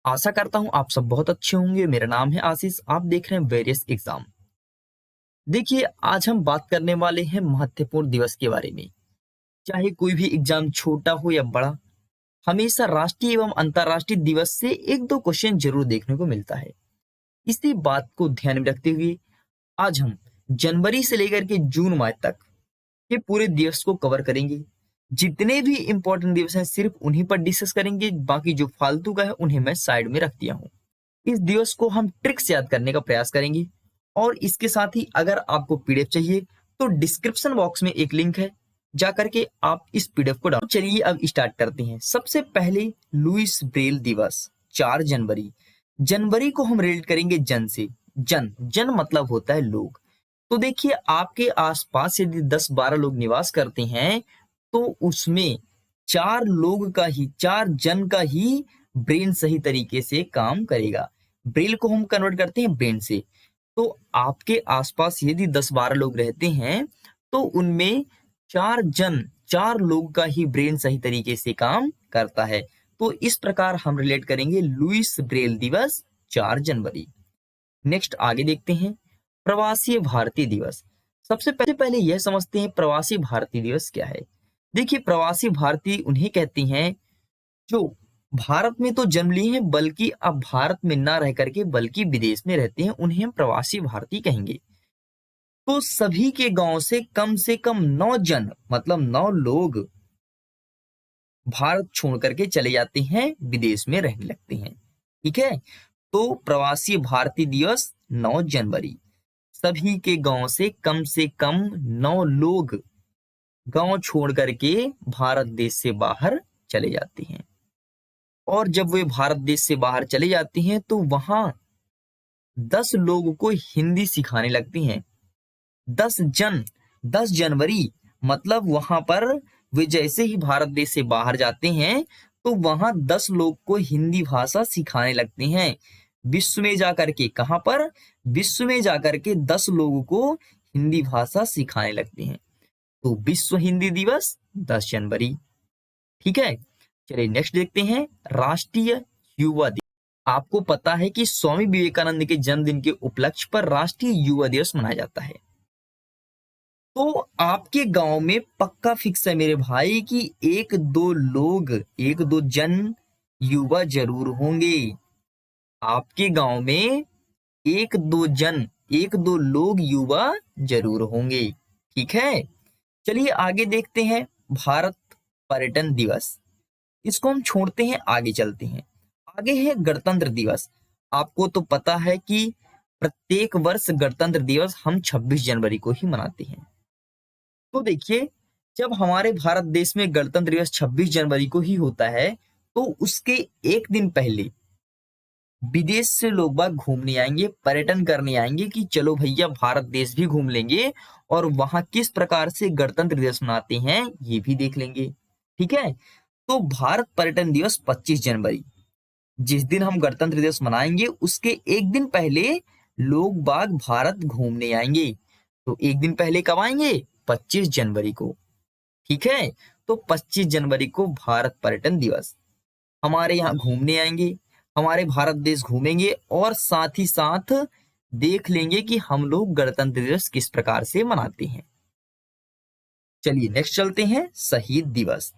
आशा करता हूँ आप सब बहुत अच्छे होंगे। मेरा नाम है आशीष, आप देख रहे हैं वेरियस एग्जाम। देखिए, आज हम बात करने वाले हैं महत्वपूर्ण दिवस के बारे में। चाहे कोई भी एग्जाम छोटा हो या बड़ा, हमेशा राष्ट्रीय एवं अंतर्राष्ट्रीय दिवस से एक दो क्वेश्चन जरूर देखने को मिलता है। इसी बात को ध्यान में रखते हुए आज हम जनवरी से लेकर के जून माह तक के पूरे दिवस को कवर करेंगे। जितने भी इंपॉर्टेंट दिवस हैं सिर्फ उन्हीं पर डिस्कस करेंगे, बाकी जो फालतू का है उन्हें मैं साइड में रख दिया हूँ। इस दिवस को हम ट्रिक से याद करने का प्रयास करेंगे। और इसके साथ ही अगर आपको पीडीएफ चाहिए तो डिस्क्रिप्शन बॉक्स में एक लिंक है, जाकर के आप इस पीडीएफ को डाउनलोड। चलिए अब स्टार्ट करते हैं। सबसे पहले लुईस ब्रेल दिवस 4 जनवरी। जनवरी को हम रिलेट करेंगे जन से। जन जन मतलब होता है लोग। तो देखिए, आपके आसपास यदि 10-12 लोग निवास करते हैं तो उसमें 4 लोग का ही, 4 जन का ही ब्रेन सही तरीके से काम करेगा। ब्रेल को हम कन्वर्ट करते हैं ब्रेन से। तो आपके आसपास यदि 10-12 लोग रहते हैं तो उनमें 4 जन, 4 लोग का ही ब्रेन सही तरीके से काम करता है। तो इस प्रकार हम रिलेट करेंगे लुईस ब्रेल दिवस 4 जनवरी। नेक्स्ट आगे देखते हैं प्रवासी भारतीय दिवस। सबसे पहले यह समझते हैं प्रवासी भारतीय दिवस क्या है। देखिए, प्रवासी भारतीय उन्हें कहते हैं जो भारत में तो जन्म लिए हैं बल्कि अब भारत में ना रह करके बल्कि विदेश में रहते हैं, उन्हें हम प्रवासी भारतीय कहेंगे। तो सभी के गांव से कम 9 जन मतलब 9 लोग भारत छोड़ करके चले जाते हैं, विदेश में रहने लगते हैं। ठीक है, तो प्रवासी भारतीय दिवस 9 जनवरी। सभी के गांव से कम 9 लोग गांव छोड़ करके भारत देश से बाहर चले जाते हैं। और जब वे भारत देश से बाहर चले जाते हैं तो वहां 10 लोगों को हिंदी सिखाने लगती हैं। 10 जनवरी मतलब वहां पर वे जैसे ही भारत देश से बाहर जाते हैं तो वहां 10 लोग को हिंदी भाषा सिखाने लगते हैं। विश्व में जाकर के, कहां पर? विश्व में जाकर के 10 लोगों को हिंदी भाषा सिखाने लगते हैं। तो विश्व हिंदी दिवस 10 जनवरी। ठीक है, चलिए नेक्स्ट देखते हैं राष्ट्रीय युवा दिवस। आपको पता है कि स्वामी विवेकानंद के जन्मदिन के उपलक्ष्य पर राष्ट्रीय युवा दिवस मनाया जाता है। तो आपके गांव में पक्का फिक्स है मेरे भाई कि एक दो लोग, एक दो जन युवा जरूर होंगे। आपके गांव में एक दो जन, एक दो लोग युवा जरूर होंगे। ठीक है, चलिए आगे देखते हैं भारत पर्यटन दिवस। इसको हम छोड़ते हैं, आगे चलते हैं। आगे है गणतंत्र दिवस। आपको तो पता है कि प्रत्येक वर्ष गणतंत्र दिवस हम 26 जनवरी को ही मनाते हैं। तो देखिए, जब हमारे भारत देश में गणतंत्र दिवस 26 जनवरी को ही होता है तो उसके एक दिन पहले विदेश से लोग बाग घूमने आएंगे, पर्यटन करने आएंगे कि चलो भैया भारत देश भी घूम लेंगे और वहां किस प्रकार से गणतंत्र दिवस मनाते हैं ये भी देख लेंगे। ठीक है, तो भारत पर्यटन दिवस 25 जनवरी, जिस दिन हम गणतंत्र दिवस मनाएंगे उसके एक दिन पहले लोग बाग भारत घूमने आएंगे। तो एक दिन पहले कब आएंगे? 25 जनवरी को। ठीक है, तो 25 जनवरी को भारत पर्यटन दिवस हमारे यहाँ घूमने आएंगे, हमारे भारत देश घूमेंगे और साथ ही साथ देख लेंगे कि हम लोग गणतंत्र दिवस किस प्रकार से मनाते हैं। चलिए नेक्स्ट चलते हैं शहीद दिवस।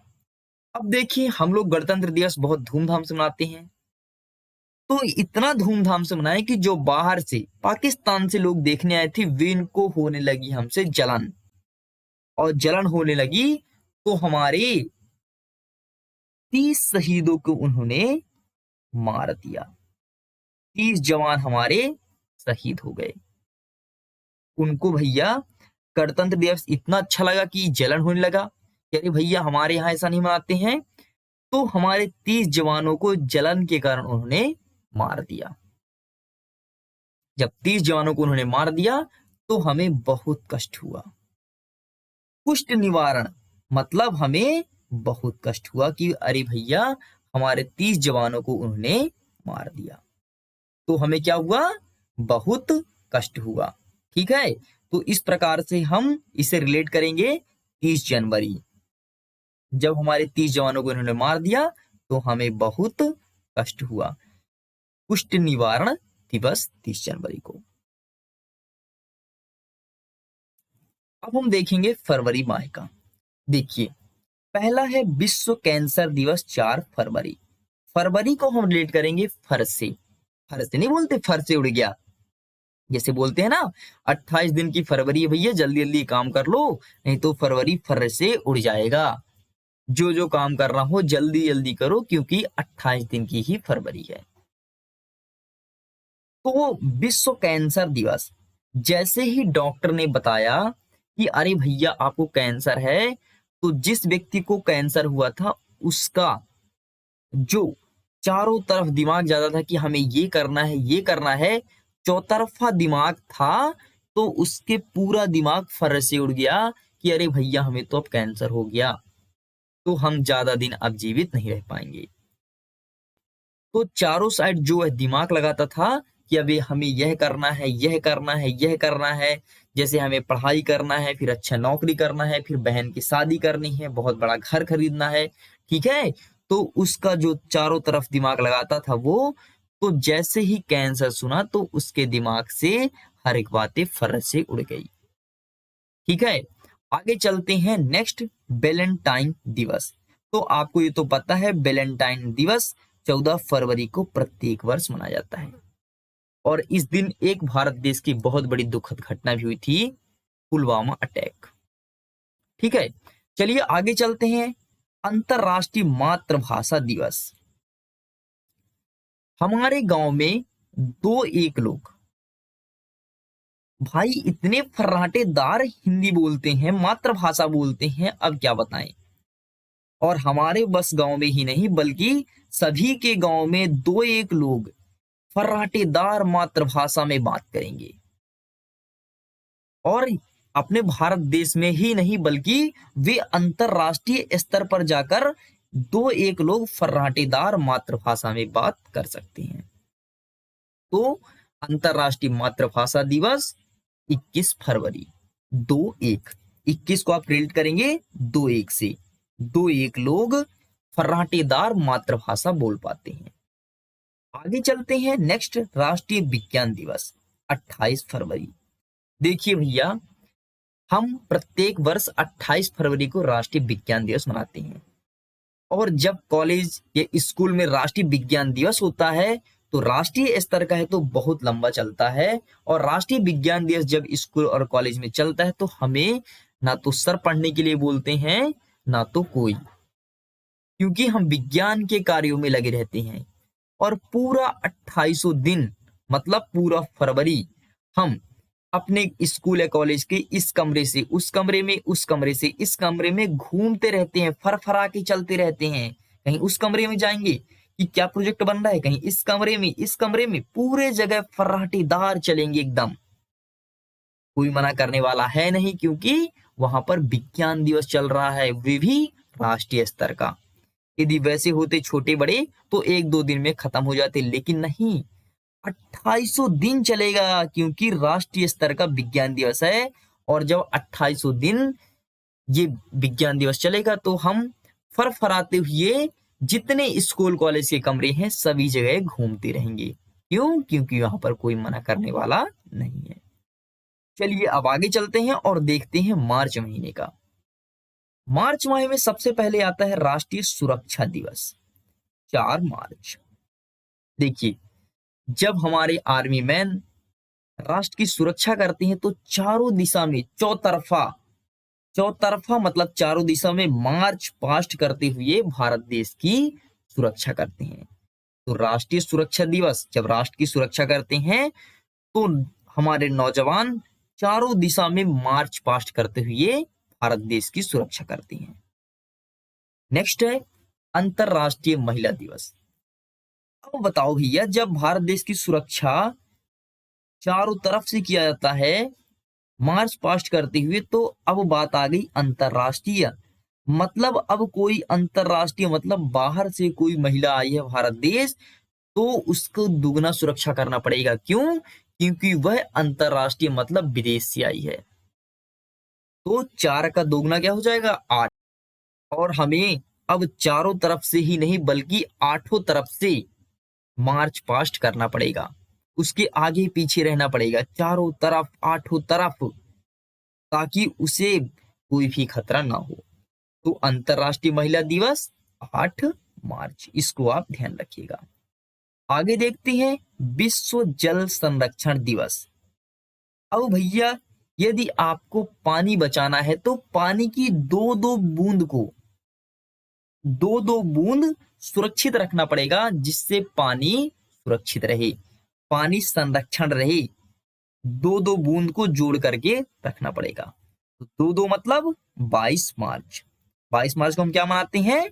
अब देखिए, हम लोग गणतंत्र दिवस बहुत धूमधाम से मनाते हैं। तो इतना धूमधाम से मनाए कि जो बाहर से पाकिस्तान से लोग देखने आए थे वे इनको होने लगी हमसे जलन, और जलन होने लगी तो हमारे 30 शहीदों को उन्होंने मार दिया। 30 जवान हमारे शहीद हो गए। उनको भैया गणतंत्र दिवस इतना अच्छा लगा कि जलन होने लगा कि अरे भैया हमारे यहाँ ऐसा नहीं मनाते हैं। तो हमारे 30 जवानों को जलन के कारण उन्होंने मार दिया। जब 30 जवानों को उन्होंने मार दिया तो हमें बहुत कष्ट हुआ। कुष्ठ निवारण मतलब हमें बहुत कष्ट हुआ कि अरे भैया हमारे 30 जवानों को उन्होंने मार दिया। तो हमें क्या हुआ? बहुत कष्ट हुआ। ठीक है, तो इस प्रकार से हम इसे रिलेट करेंगे 30 जनवरी। जब हमारे 30 जवानों को इन्होंने मार दिया तो हमें बहुत कष्ट हुआ। कुष्ठ निवारण दिवस 30 जनवरी को। अब हम देखेंगे फरवरी माह का। देखिए, पहला है विश्व कैंसर दिवस 4 फरवरी। फरवरी को हम रिलेट करेंगे फर से। फर से नहीं बोलते फर से उड़ गया, जैसे बोलते हैं ना 28 दिन की फरवरी है भैया, जल्दी जल्दी काम कर लो नहीं तो फरवरी फर से उड़ जाएगा। जो जो काम करना हो जल्दी जल्दी करो क्योंकि 28 दिन की ही फरवरी है। तो विश्व कैंसर दिवस, जैसे ही डॉक्टर ने बताया कि अरे भैया आपको कैंसर है, तो जिस व्यक्ति को कैंसर हुआ था उसका जो चारों तरफ दिमाग ज्यादा था कि हमें ये करना है ये करना है, चौतरफा दिमाग था, तो उसके पूरा दिमाग फर से उड़ गया कि अरे भैया हमें तो अब कैंसर हो गया, तो हम ज्यादा दिन अब जीवित नहीं रह पाएंगे। तो चारों साइड जो है दिमाग लगाता था कि अभी हमें यह करना है यह करना है यह करना है, जैसे हमें पढ़ाई करना है, फिर अच्छा नौकरी करना है, फिर बहन की शादी करनी है, बहुत बड़ा घर खरीदना है, ठीक है। तो उसका जो चारों तरफ दिमाग लगाता था वो, तो जैसे ही कैंसर सुना तो उसके दिमाग से हर एक बातें फर से उड़ गई। ठीक है, आगे चलते हैं नेक्स्ट, वैलेंटाइन दिवस। तो आपको ये तो पता है वैलेंटाइन दिवस 14 फरवरी को प्रत्येक वर्ष मनाया जाता है। और इस दिन एक भारत देश की बहुत बड़ी दुखद घटना भी हुई थी, पुलवामा अटैक। ठीक है, चलिए आगे चलते हैं, अंतरराष्ट्रीय मातृभाषा दिवस। हमारे गांव में दो एक लोग भाई इतने फर्राटेदार हिंदी बोलते हैं, मातृभाषा बोलते हैं, अब क्या बताएं। और हमारे बस गांव में ही नहीं बल्कि सभी के गांव में दो एक लोग फर्राटेदार मातृभाषा में बात करेंगे। और अपने भारत देश में ही नहीं बल्कि वे अंतरराष्ट्रीय स्तर पर जाकर दो एक लोग फर्राटेदार मातृभाषा में बात कर सकते हैं। तो अंतरराष्ट्रीय मातृभाषा दिवस 21 फरवरी, 21 को आप रिलेट करेंगे 2-1 से, दो एक लोग फर्राटेदार मातृभाषा बोल पाते हैं। आगे चलते हैं नेक्स्ट, राष्ट्रीय विज्ञान दिवस 28 फरवरी। देखिए भैया, हम प्रत्येक वर्ष 28 फरवरी को राष्ट्रीय विज्ञान दिवस मनाते हैं। और जब कॉलेज या स्कूल में राष्ट्रीय विज्ञान दिवस होता है तो राष्ट्रीय स्तर का है तो बहुत लंबा चलता है, और राष्ट्रीय विज्ञान दिवस जब स्कूल और कॉलेज में चलता है तो हमें ना तो सर पढ़ने के लिए बोलते हैं ना तो कोई, क्योंकि हम विज्ञान के कार्यों में लगे रहते हैं। और पूरा 2800 दिन मतलब पूरा फरवरी हम अपने स्कूल या कॉलेज के इस कमरे से उस कमरे में, उस कमरे से इस कमरे में घूमते रहते हैं, फरफरा के चलते रहते हैं। कहीं उस कमरे में जाएंगे कि क्या प्रोजेक्ट बन रहा है, कहीं इस कमरे में, इस कमरे में, पूरे जगह फर्राटेदार चलेंगे एकदम। कोई मना करने वाला है नहीं क्योंकि वहां पर विज्ञान दिवस चल रहा है, वे भी राष्ट्रीय स्तर का। यदि वैसे होते छोटे बड़े तो 1-2 दिन में खत्म हो जाते, लेकिन नहीं, 2800 दिन चलेगा क्योंकि राष्ट्रीय स्तर का विज्ञान दिवस है। और जब 2800 दिन ये विज्ञान दिवस चलेगा तो हम फरफराते हुए जितने स्कूल कॉलेज के कमरे हैं सभी जगह घूमते रहेंगे। क्यों? क्योंकि वहां पर कोई मना करने वाला नहीं है। चलिए अब आगे चलते हैं और देखते हैं मार्च महीने का। मार्च माह में सबसे पहले आता है राष्ट्रीय सुरक्षा दिवस, 4 मार्च। देखिए, जब हमारे आर्मी मैन राष्ट्र की सुरक्षा करते हैं तो चारों दिशा में चौतरफा, चौतरफा मतलब चारों दिशा में मार्च पास्ट करते हुए भारत देश की सुरक्षा करते हैं। तो राष्ट्रीय सुरक्षा दिवस जब राष्ट्र की सुरक्षा करते हैं तो हमारे नौजवान चारों दिशा में मार्च पास्ट करते हुए भारत देश की सुरक्षा करते हैं। नेक्स्ट है अंतरराष्ट्रीय महिला दिवस। अब बताओ भैया, जब भारत देश की सुरक्षा चारों तरफ से किया जाता है मार्च पास्ट करते हुए, तो अब बात आ गई अंतरराष्ट्रीय। मतलब अब कोई अंतरराष्ट्रीय मतलब बाहर से कोई महिला आई है भारत देश तो उसको दुगना सुरक्षा करना पड़ेगा। क्यों? क्योंकि वह अंतरराष्ट्रीय मतलब विदेश से आई है। तो 4 का दोगुना क्या हो जाएगा? 8। और हमें अब चारों तरफ से ही नहीं बल्कि आठों तरफ से मार्च पास्ट करना पड़ेगा, उसके आगे पीछे रहना पड़ेगा, चारों तरफ, आठों तरफ, ताकि उसे कोई भी खतरा ना हो। तो अंतरराष्ट्रीय महिला दिवस 8 मार्च, इसको आप ध्यान रखिएगा। आगे देखते हैं विश्व जल संरक्षण दिवस। अब भैया, यदि आपको पानी बचाना है तो पानी की दो दो बूंद को, दो दो बूंद सुरक्षित रखना पड़ेगा, जिससे पानी सुरक्षित रहे, पानी संरक्षण रहे। दो दो बूंद को जोड़ करके रखना पड़ेगा। तो दो दो मतलब 22 मार्च। 22 मार्च को हम क्या मनाते हैं?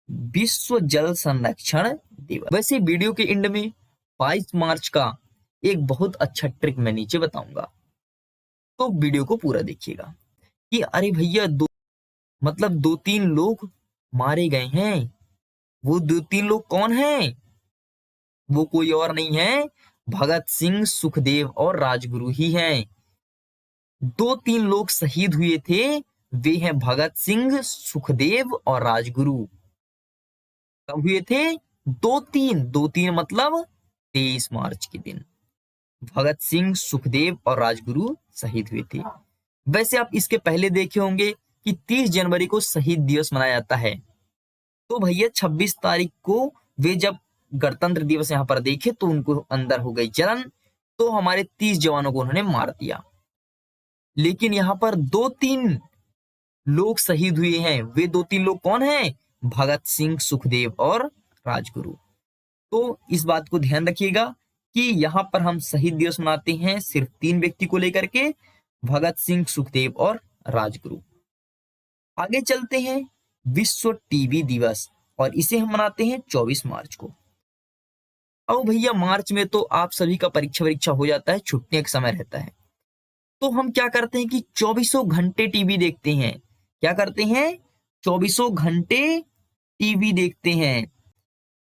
विश्व जल संरक्षण दिवस। वैसे वीडियो के एंड में 22 मार्च का एक बहुत अच्छा ट्रिक मैं नीचे बताऊंगा, तो वीडियो को पूरा देखिएगा। कि अरे भैया, दो तीन लोग मारे गए हैं। वो दो तीन लोग कौन हैं? वो कोई और नहीं है, भगत सिंह, सुखदेव और राजगुरु ही हैं। दो तीन लोग शहीद हुए थे, वे हैं भगत सिंह, सुखदेव और राजगुरु। कब हुए थे? दो तीन मतलब 23 मार्च के दिन भगत सिंह, सुखदेव और राजगुरु शहीद हुए थे। वैसे आप इसके पहले देखे होंगे कि 30 जनवरी को शहीद दिवस मनाया जाता है। तो भैया 26 तारीख को वे जब गणतंत्र दिवस यहाँ पर देखे तो उनको अंदर हो गई जलन, तो हमारे 30 जवानों को उन्होंने मार दिया। लेकिन यहाँ पर दो तीन लोग शहीद हुए हैं। वे दो तीन लोग कौन हैं? भगत सिंह, सुखदेव और राजगुरु। तो इस बात को ध्यान रखिएगा कि यहाँ पर हम शहीद दिवस मनाते हैं सिर्फ 3 व्यक्ति को लेकर के, भगत सिंह, सुखदेव और राजगुरु। आगे चलते हैं विश्व टीबी दिवस, और इसे हम मनाते हैं 24 मार्च को। अब भैया मार्च में तो आप सभी का परीक्षा हो जाता है, छुट्टियों का समय रहता है। तो हम क्या करते हैं कि 24 घंटे टीवी देखते हैं। क्या करते हैं? 24 घंटे टीवी देखते हैं।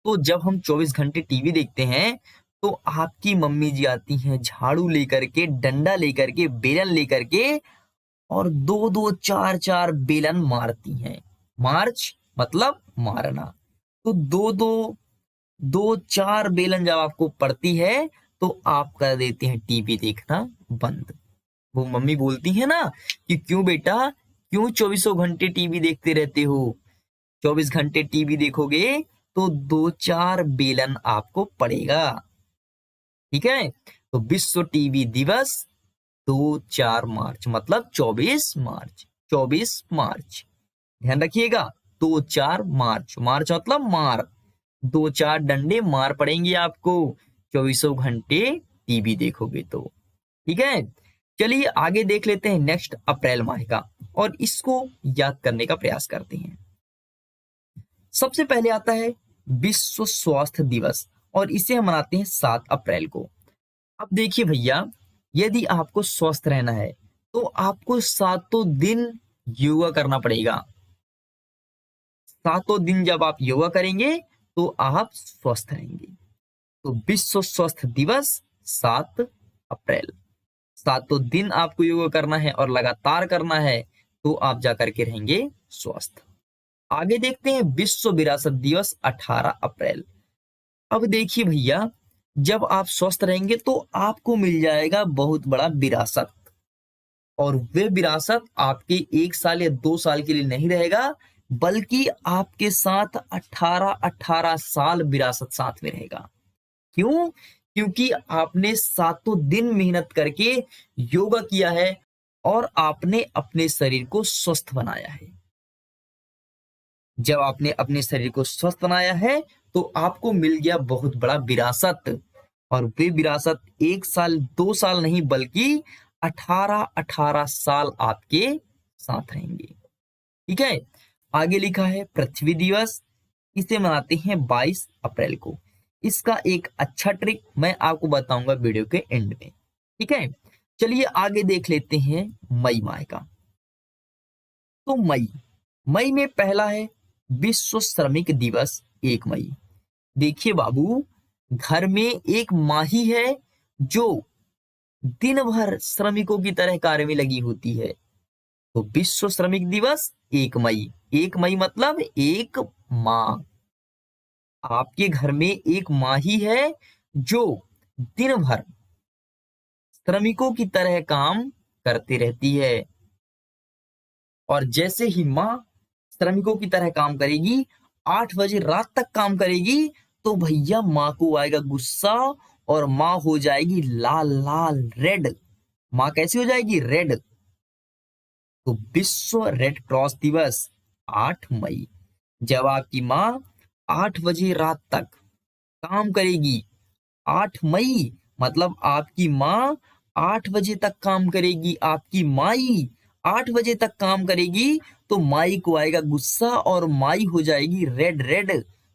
तो जब हम 24 घंटे टीवी देखते हैं तो आपकी मम्मी जी आती हैं झाड़ू लेकर के, डंडा लेकर के, बेलन लेकर के, और दो दो चार चार बेलन मारती हैं। मार्च मतलब मारना। तो दो दो दो चार बेलन जब आपको पड़ती है तो आप कर देते हैं टीवी देखना बंद। वो मम्मी बोलती है ना कि क्यों बेटा, क्यों 24 घंटे टीवी देखते रहते हो? 24 घंटे टीवी देखोगे तो दो चार बेलन आपको पड़ेगा। ठीक है? तो विश्व टीवी दिवस 2-4 मार्च मतलब 24 मार्च। 24 मार्च ध्यान रखिएगा। 2-4 मार्च, मार्च मतलब मार, दो चार डंडे मार पड़ेंगे आपको 24 घंटे टीवी देखोगे तो। ठीक है? चलिए आगे देख लेते हैं नेक्स्ट अप्रैल माह का, और इसको याद करने का प्रयास करते हैं। सबसे पहले आता है विश्व स्वास्थ्य दिवस, और इसे हम मनाते हैं 7 अप्रैल को। अब देखिए भैया, यदि आपको स्वस्थ रहना है तो आपको सातों दिन योगा करना पड़ेगा। सातों दिन जब आप योगा करेंगे तो आप स्वस्थ रहेंगे। तो विश्व स्वास्थ्य दिवस 7 अप्रैल। सातों दिन आपको योगा करना है और लगातार करना है, तो आप जाकर के रहेंगे स्वस्थ। आगे देखते हैं विश्व विरासत दिवस 18 अप्रैल। अब देखिए भैया, जब आप स्वस्थ रहेंगे तो आपको मिल जाएगा बहुत बड़ा विरासत, और वे विरासत आपके 1 साल या 2 साल के लिए नहीं रहेगा, बल्कि आपके साथ 18-18 साल विरासत साथ में रहेगा। क्यों? क्योंकि आपने सातों दिन मेहनत करके योगा किया है और आपने अपने शरीर को स्वस्थ बनाया है। जब आपने अपने शरीर को स्वस्थ बनाया है तो आपको मिल गया बहुत बड़ा विरासत, और वे विरासत 1 साल 2 साल नहीं, बल्कि 18-18 साल आपके साथ रहेंगे। ठीक है? आगे लिखा है पृथ्वी दिवस, इसे मनाते हैं 22 अप्रैल को। इसका एक अच्छा ट्रिक मैं आपको बताऊंगा वीडियो के एंड में। ठीक है? चलिए आगे देख लेते हैं मई माह का। तो मई में पहला है विश्व श्रमिक दिवस 1 मई। देखिए बाबू, घर में एक माही है जो दिन भर श्रमिकों की तरह कार्य में लगी होती है। तो विश्व श्रमिक दिवस 1 मई। 1 मई मतलब एक माह। आपके घर में एक माँ ही है जो दिन भर श्रमिकों की तरह काम करती रहती है, और जैसे ही माँ श्रमिकों की तरह काम करेगी, 8 बजे रात तक काम करेगी, तो भैया माँ को आएगा गुस्सा और माँ हो जाएगी लाल लाल रेड। माँ कैसी हो जाएगी? रेड। तो विश्व रेड क्रॉस दिवस 8 मई, जब आपकी माँ 8 बजे रात तक काम करेगी। 8 मई मतलब आपकी माँ 8 बजे तक काम करेगी, आपकी माई 8 बजे तक काम करेगी, तो माई को आएगा गुस्सा और माई हो जाएगी रेड रेड।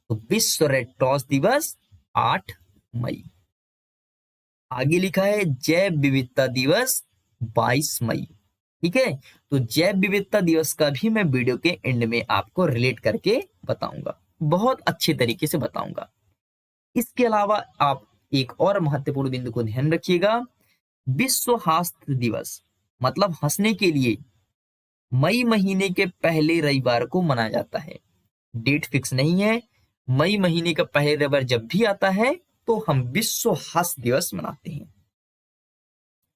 तो विश्व रेड क्रॉस दिवस 8 मई। आगे लिखा है जैव विविधता दिवस 22 मई। ठीक है, तो जैव विविधता दिवस का भी मैं वीडियो के एंड में आपको रिलेट करके बताऊंगा, बहुत अच्छे तरीके से बताऊंगा। इसके अलावा आप एक और महत्वपूर्ण बिंदु को ध्यान रखिएगा, विश्व हास्य दिवस मतलब हंसने के लिए मई महीने के पहले रविवार को मनाया जाता है। डेट फिक्स नहीं है, मई महीने का पहले रविवार जब भी आता है तो हम विश्व हास्य दिवस मनाते हैं।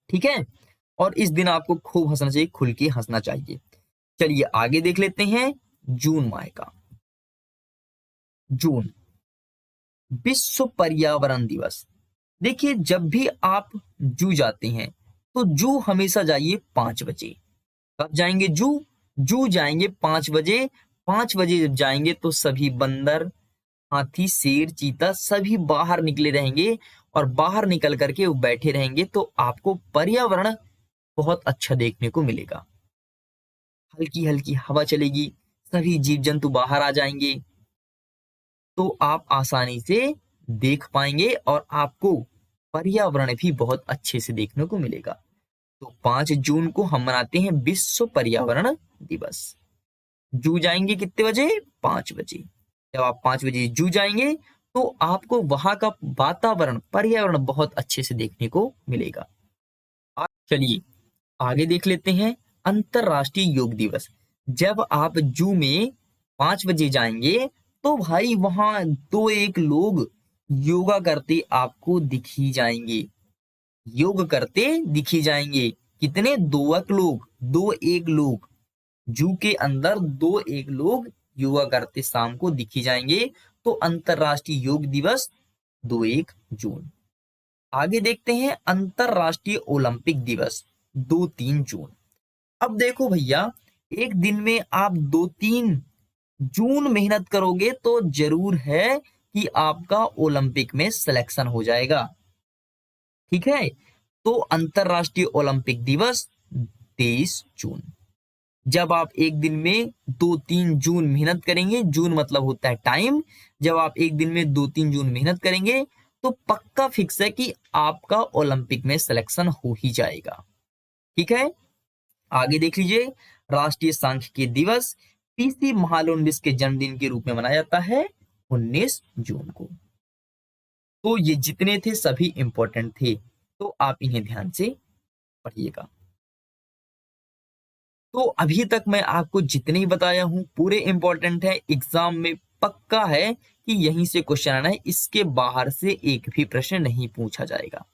ठीक है, और इस दिन आपको खूब हंसना चाहिए, खुल के हंसना चाहिए। चलिए आगे देख लेते हैं जून माह का। जून विश्व पर्यावरण दिवस। देखिए, जब भी आप जू जाते हैं तो जू हमेशा जाइए 5 बजे। कब जाएंगे जू? जू जाएंगे 5 बजे। 5 बजे जब जाएंगे तो सभी बंदर, हाथी, शेर, चीता सभी बाहर निकले रहेंगे, और बाहर निकल करके वो बैठे रहेंगे, तो आपको पर्यावरण बहुत अच्छा देखने को मिलेगा। हल्की हल्की हवा चलेगी, सभी जीव जंतु बाहर आ जाएंगे, तो आप आसानी से देख पाएंगे और आपको पर्यावरण भी बहुत अच्छे से देखने को मिलेगा। तो 5 जून को हम मनाते हैं विश्व पर्यावरण दिवस। जू जाएंगे कितने बजे? 5 बजे। जब आप 5 बजे जू जाएंगे तो आपको वहां का वातावरण, पर्यावरण बहुत अच्छे से देखने को मिलेगा। चलिए आगे देख लेते हैं अंतरराष्ट्रीय योग दिवस। जब आप जू में 5 बजे जाएंगे तो भाई वहां दो एक लोग योगा करते आपको दिख ही जाएंगे। योग करते दिखी जाएंगे। कितने? दो एक लोग, दो एक लोग जू के अंदर दो एक लोग योगा करते शाम को दिखी जाएंगे। तो अंतरराष्ट्रीय योग दिवस 2-1 जून। आगे देखते हैं अंतरराष्ट्रीय ओलंपिक दिवस 2-3 जून। अब देखो भैया, एक दिन में आप 2-3 जून मेहनत करोगे तो जरूर है कि आपका ओलंपिक में सिलेक्शन हो जाएगा। ठीक है, तो अंतरराष्ट्रीय ओलंपिक दिवस 23 जून। जब आप एक दिन में 2-3 जून मेहनत करेंगे, जून मतलब होता है टाइम, जब आप एक दिन में 2-3 जून मेहनत करेंगे तो पक्का फिक्स है कि आपका ओलंपिक में सिलेक्शन हो ही जाएगा। ठीक है, आगे देख लीजिए राष्ट्रीय सांख्यिकी दिवस पीसी महालनोबिस के जन्मदिन के रूप में मनाया जाता है 19 जून को। तो ये जितने थे सभी इंपॉर्टेंट थे, तो आप इन्हें ध्यान से पढ़िएगा। तो अभी तक मैं आपको जितने ही बताया हूं पूरे इंपॉर्टेंट है, एग्जाम में पक्का है कि यहीं से क्वेश्चन आना है, इसके बाहर से एक भी प्रश्न नहीं पूछा जाएगा।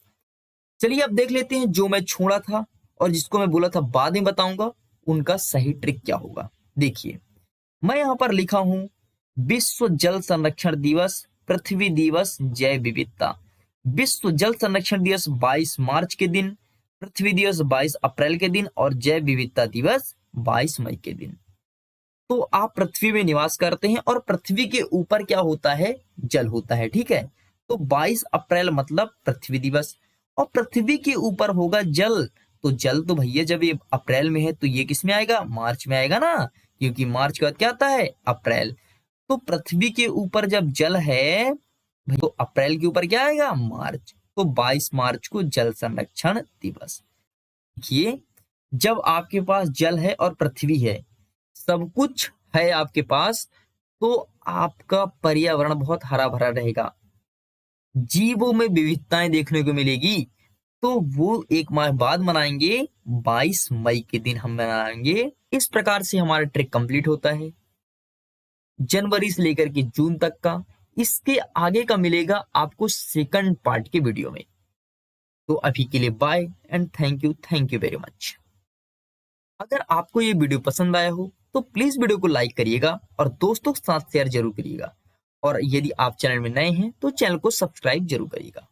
चलिए अब देख लेते हैं जो मैं छोड़ा था और जिसको मैं बोला था बाद में बताऊंगा, उनका सही ट्रिक क्या होगा। देखिए मैं यहां पर लिखा हूं विश्व जल संरक्षण दिवस, पृथ्वी दिवस, जैव विविधता। विश्व जल संरक्षण दिवस 22 मार्च के दिन, पृथ्वी दिवस 22 अप्रैल के दिन और जैव विविधता दिवस 22 मई के दिन। तो आप पृथ्वी में निवास करते हैं और पृथ्वी के ऊपर क्या होता है? जल होता है। ठीक है, तो 22 अप्रैल मतलब पृथ्वी दिवस, और पृथ्वी के ऊपर होगा जल। तो जल तो भैया जब ये अप्रैल में है तो ये किस में आएगा? मार्च में आएगा ना, क्योंकि मार्च के बाद क्या आता है? अप्रैल। तो पृथ्वी के ऊपर जब जल है भाई, तो अप्रैल के ऊपर क्या आएगा? मार्च। तो 22 मार्च को जल संरक्षण दिवस। देखिए, जब आपके पास जल है और पृथ्वी है, सब कुछ है आपके पास, तो आपका पर्यावरण बहुत हरा भरा रहेगा, जीवों में विविधताएं देखने को मिलेगी। तो वो एक माह बाद मनाएंगे, 22 मई के दिन हम मनाएंगे। इस प्रकार से हमारा ट्रिक कंप्लीट होता है। जनवरी से लेकर के जून तक का इसके आगे का मिलेगा आपको सेकंड पार्ट के वीडियो में। तो अभी के लिए bye and thank you very much. अगर आपको ये वीडियो पसंद आया हो तो प्लीज वीडियो को लाइक करिएगा और दोस्तों के साथ शेयर जरूर करिएगा। और यदि आप चैनल में नए हैं तो चैनल को सब्सक्राइब जरूर करिएगा।